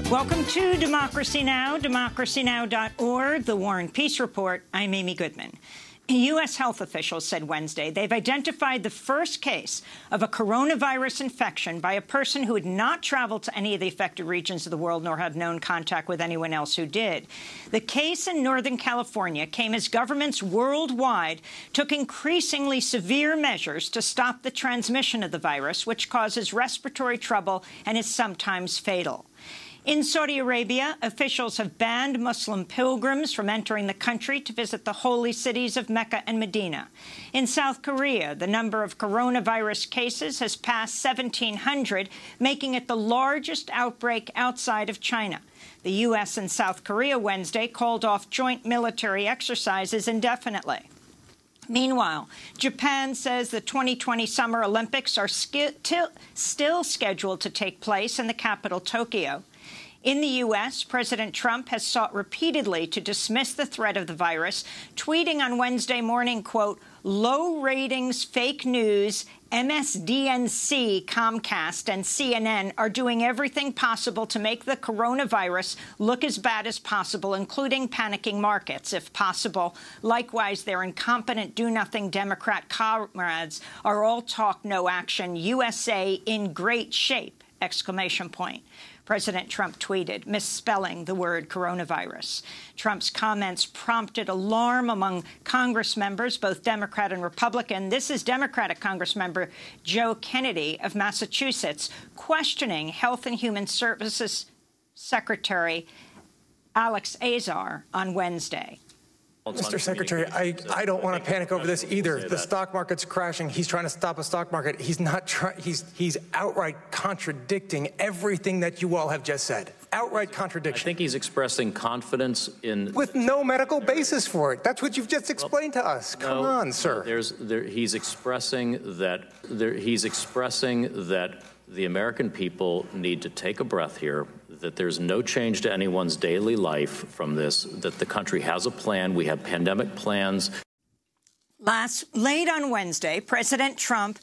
Welcome to Democracy Now!, democracynow.org, the War and Peace Report. I'm Amy Goodman. U.S. health officials said Wednesday they've identified the first case of a coronavirus infection by a person who had not traveled to any of the affected regions of the world nor had known contact with anyone else who did. The case in Northern California came as governments worldwide took increasingly severe measures to stop the transmission of the virus, which causes respiratory trouble and is sometimes fatal. In Saudi Arabia, officials have banned Muslim pilgrims from entering the country to visit the holy cities of Mecca and Medina. In South Korea, the number of coronavirus cases has passed 1,700, making it the largest outbreak outside of China. The U.S. and South Korea Wednesday called off joint military exercises indefinitely. Meanwhile, Japan says the 2020 Summer Olympics are still scheduled to take place in the capital, Tokyo. In the U.S., President Trump has sought repeatedly to dismiss the threat of the virus, tweeting on Wednesday morning, quote, low ratings, fake news, MSDNC, Comcast, and CNN are doing everything possible to make the coronavirus look as bad as possible, including panicking markets, if possible. Likewise, their incompetent, do-nothing Democrat comrades are all talk, no action. USA in great shape, exclamation point. President Trump tweeted, misspelling the word coronavirus. Trump's comments prompted alarm among Congress members, both Democrat and Republican. This is Democratic Congressmember Joe Kennedy of Massachusetts questioning Health and Human Services Secretary Alex Azar on Wednesday. Mr. Secretary, I don't want to panic over this either. The stock market's crashing. He's trying to stop a stock market. He's not trying. He's outright contradicting everything that you all have just said. Outright contradiction. I think he's expressing confidence in... With no medical basis for it. That's what you've just explained to us. Come on, sir. He's expressing that the American people need to take a breath here, that there's no change to anyone's daily life from this, that the country has a plan. We have pandemic plans. Late on Wednesday, President Trump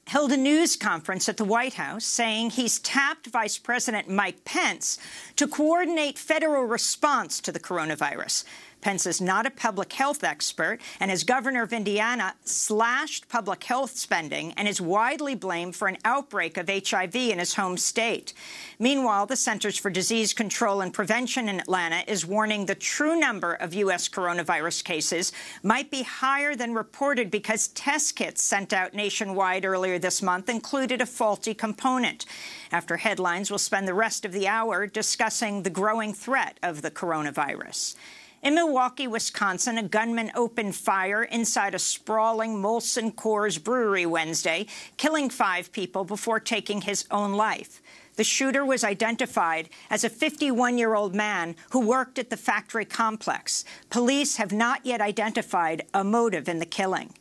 held a news conference at the White House saying he's tapped Vice President Mike Pence to coordinate federal response to the coronavirus. Pence is not a public health expert, and as governor of Indiana, slashed public health spending and is widely blamed for an outbreak of HIV in his home state. Meanwhile, the Centers for Disease Control and Prevention in Atlanta is warning the true number of U.S. coronavirus cases might be higher than reported because test kits sent out nationwide earlier this month included a faulty component. After headlines, we'll spend the rest of the hour discussing the growing threat of the coronavirus. In Milwaukee, Wisconsin, a gunman opened fire inside a sprawling Molson Coors brewery Wednesday, killing 5 people before taking his own life. The shooter was identified as a 51-year-old man who worked at the factory complex. Police have not yet identified a motive in the killing.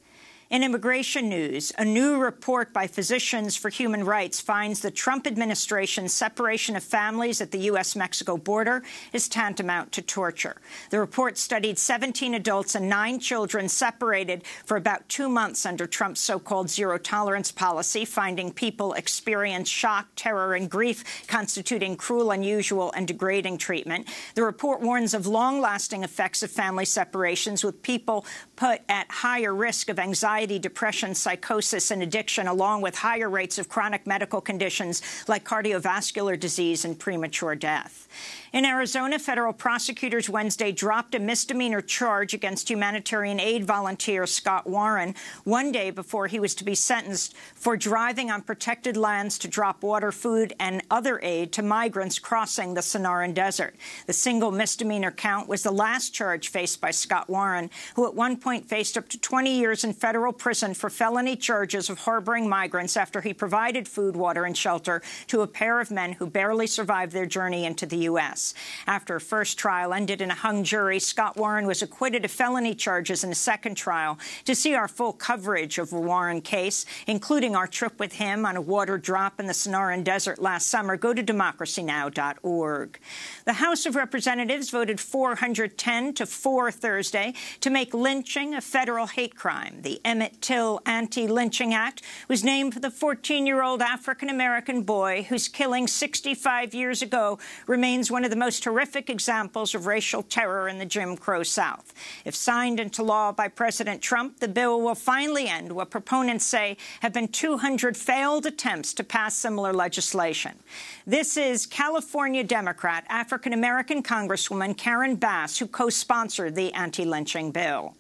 In immigration news, a new report by Physicians for Human Rights finds the Trump administration's separation of families at the U.S.-Mexico border is tantamount to torture. The report studied 17 adults and 9 children separated for about 2 months under Trump's so-called zero-tolerance policy, finding people experience shock, terror, and grief constituting cruel, unusual, and degrading treatment. The report warns of long-lasting effects of family separations, with people put at higher risk of anxiety, depression, psychosis, and addiction, along with higher rates of chronic medical conditions like cardiovascular disease and premature death. In Arizona, federal prosecutors Wednesday dropped a misdemeanor charge against humanitarian aid volunteer Scott Warren 1 day before he was to be sentenced for driving on protected lands to drop water, food, and other aid to migrants crossing the Sonoran Desert. The single misdemeanor count was the last charge faced by Scott Warren, who at one point faced up to 20 years in federal prison for felony charges of harboring migrants after he provided food, water, and shelter to a pair of men who barely survived their journey into the U.S. After a first trial ended in a hung jury, Scott Warren was acquitted of felony charges in a second trial. To see our full coverage of the Warren case, including our trip with him on a water drop in the Sonoran Desert last summer, go to democracynow.org. The House of Representatives voted 410 to 4 Thursday to make lynching lynching a federal hate crime. The Emmett Till Anti-Lynching Act was named for the 14-year-old African-American boy whose killing 65 years ago remains one of the most horrific examples of racial terror in the Jim Crow South. If signed into law by President Trump, the bill will finally end what proponents say have been 200 failed attempts to pass similar legislation. This is California Democrat, African-American Congresswoman Karen Bass, who co-sponsored the anti-lynching bill.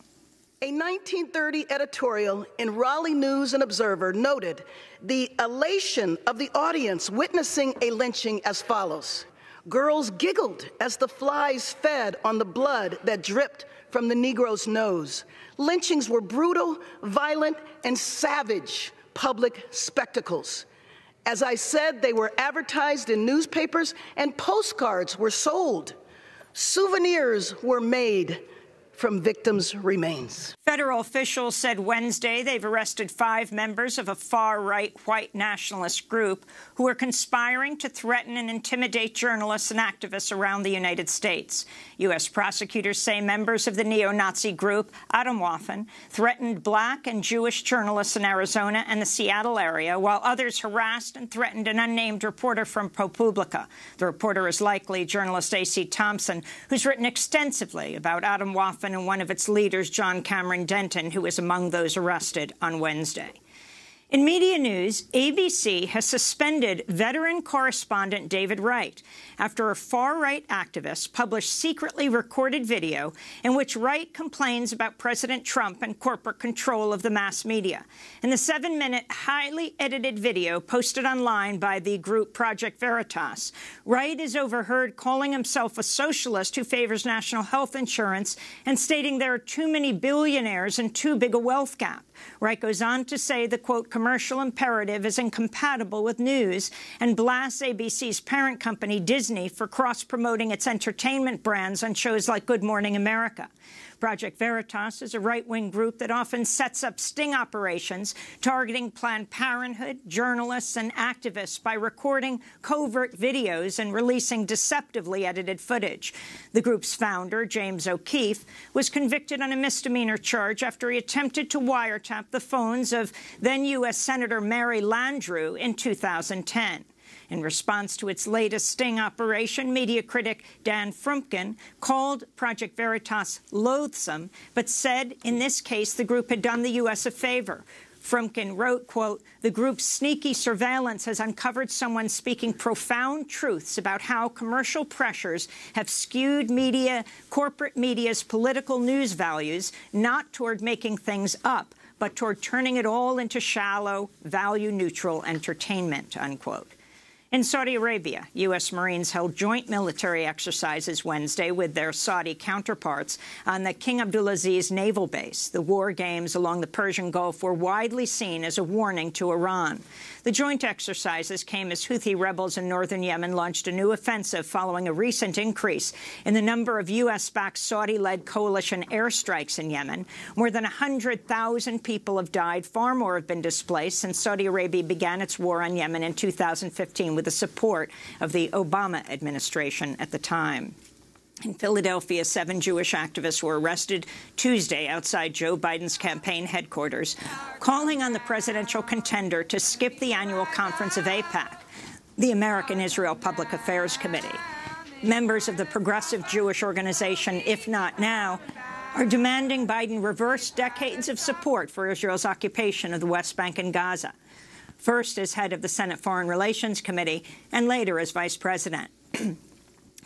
A 1930 editorial in Raleigh News and Observer noted the elation of the audience witnessing a lynching as follows. Girls giggled as the flies fed on the blood that dripped from the Negro's nose. Lynchings were brutal, violent, and savage public spectacles. As I said, they were advertised in newspapers and postcards were sold. Souvenirs were made from victims' remains. Federal officials said Wednesday they've arrested 5 members of a far-right white nationalist group who are conspiring to threaten and intimidate journalists and activists around the United States. U.S. prosecutors say members of the neo-Nazi group Atomwaffen threatened black and Jewish journalists in Arizona and the Seattle area, while others harassed and threatened an unnamed reporter from ProPublica. The reporter is likely journalist A.C. Thompson, who's written extensively about Atomwaffen and one of its leaders, John Cameron Denton, who was among those arrested on Wednesday. In media news, ABC has suspended veteran correspondent David Wright after a far-right activist published secretly recorded video in which Wright complains about President Trump and corporate control of the mass media. In the 7-minute, highly edited video posted online by the group Project Veritas, Wright is overheard calling himself a socialist who favors national health insurance and stating there are too many billionaires and too big a wealth gap. Wright goes on to say the, quote, commercial imperative is incompatible with news and blasts ABC's parent company, Disney, for cross-promoting its entertainment brands on shows like Good Morning America. Project Veritas is a right-wing group that often sets up sting operations targeting Planned Parenthood, journalists, and activists by recording covert videos and releasing deceptively edited footage. The group's founder, James O'Keefe, was convicted on a misdemeanor charge after he attempted to wiretap the phones of then U.S. Senator Mary Landrieu in 2010. In response to its latest sting operation, media critic Dan Frumkin called Project Veritas loathsome, but said in this case the group had done the U.S. a favor. Frumkin wrote, quote, the group's sneaky surveillance has uncovered someone speaking profound truths about how commercial pressures have skewed corporate media's political news values, not toward making things up, but toward turning it all into shallow, value-neutral entertainment, unquote. In Saudi Arabia, U.S. Marines held joint military exercises Wednesday with their Saudi counterparts on the King Abdulaziz naval base. The war games along the Persian Gulf were widely seen as a warning to Iran. The joint exercises came as Houthi rebels in northern Yemen launched a new offensive following a recent increase in the number of U.S.-backed Saudi-led coalition airstrikes in Yemen. More than 100,000 people have died. Far more have been displaced since Saudi Arabia began its war on Yemen in 2015 with the support of the Obama administration at the time. In Philadelphia, 7 Jewish activists were arrested Tuesday outside Joe Biden's campaign headquarters, calling on the presidential contender to skip the annual conference of AIPAC, the American Israel Public Affairs Committee. Members of the progressive Jewish organization, If Not Now, are demanding Biden reverse decades of support for Israel's occupation of the West Bank and Gaza, first as head of the Senate Foreign Relations Committee and later as vice president.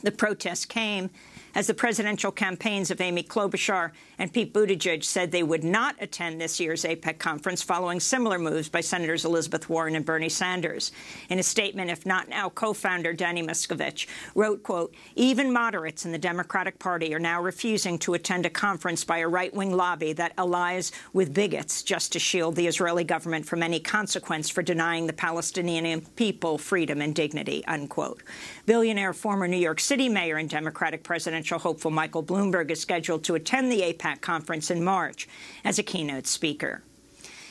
The protests came as the presidential campaigns of Amy Klobuchar and Pete Buttigieg said they would not attend this year's AIPAC conference following similar moves by Senators Elizabeth Warren and Bernie Sanders. In a statement, If Not Now co-founder Danny Miscavige wrote, quote, even moderates in the Democratic Party are now refusing to attend a conference by a right-wing lobby that allies with bigots just to shield the Israeli government from any consequence for denying the Palestinian people freedom and dignity, unquote. Billionaire former New York City mayor and Democratic presidential hopeful Michael Bloomberg is scheduled to attend the AIPAC conference in March as a keynote speaker.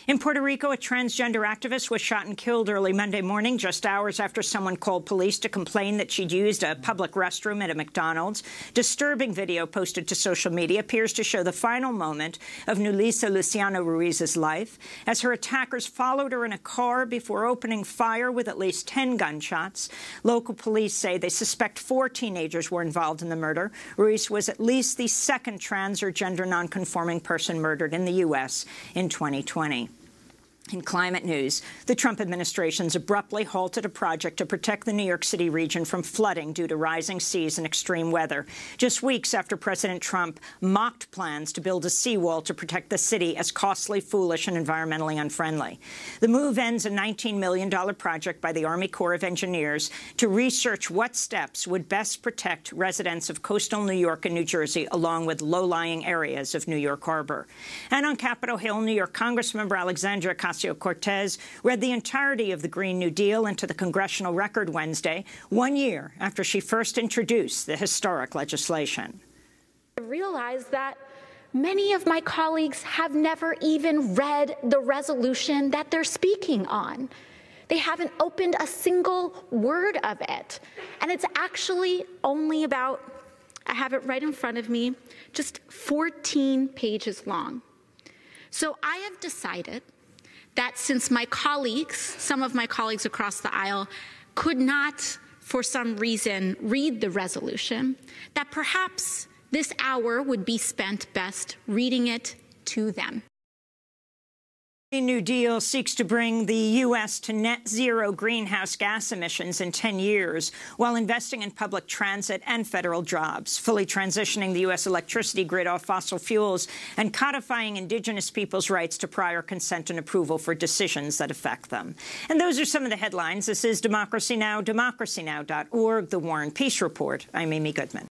In Puerto Rico, a transgender activist was shot and killed early Monday morning, just hours after someone called police to complain that she'd used a public restroom at a McDonald's. Disturbing video posted to social media appears to show the final moment of Nulisa Luciano Ruiz's life, as her attackers followed her in a car before opening fire with at least 10 gunshots. Local police say they suspect 4 teenagers were involved in the murder. Ruiz was at least the second trans or gender nonconforming person murdered in the U.S. in 2020. In climate news, the Trump administration's abruptly halted a project to protect the New York City region from flooding due to rising seas and extreme weather, just weeks after President Trump mocked plans to build a seawall to protect the city as costly, foolish, and environmentally unfriendly. The move ends a $19 million project by the Army Corps of Engineers to research what steps would best protect residents of coastal New York and New Jersey, along with low-lying areas of New York Harbor. And on Capitol Hill, New York Congressmember Alexandria Ocasio-Cortez read the entirety of the Green New Deal into the congressional record Wednesday, 1 year after she first introduced the historic legislation. I realized that many of my colleagues have never even read the resolution that they're speaking on. They haven't opened a single word of it. And it's actually only about, I have it right in front of me, just 14 pages long. So I have decided that since my colleagues, some of my colleagues across the aisle, could not, for some reason, read the resolution, that perhaps this hour would be spent best reading it to them. The New Deal seeks to bring the U.S. to net zero greenhouse gas emissions in 10 years while investing in public transit and federal jobs, fully transitioning the U.S. electricity grid off fossil fuels, and codifying indigenous people's rights to prior consent and approval for decisions that affect them. And those are some of the headlines. This is Democracy Now!, democracynow.org, The War and Peace Report. I'm Amy Goodman.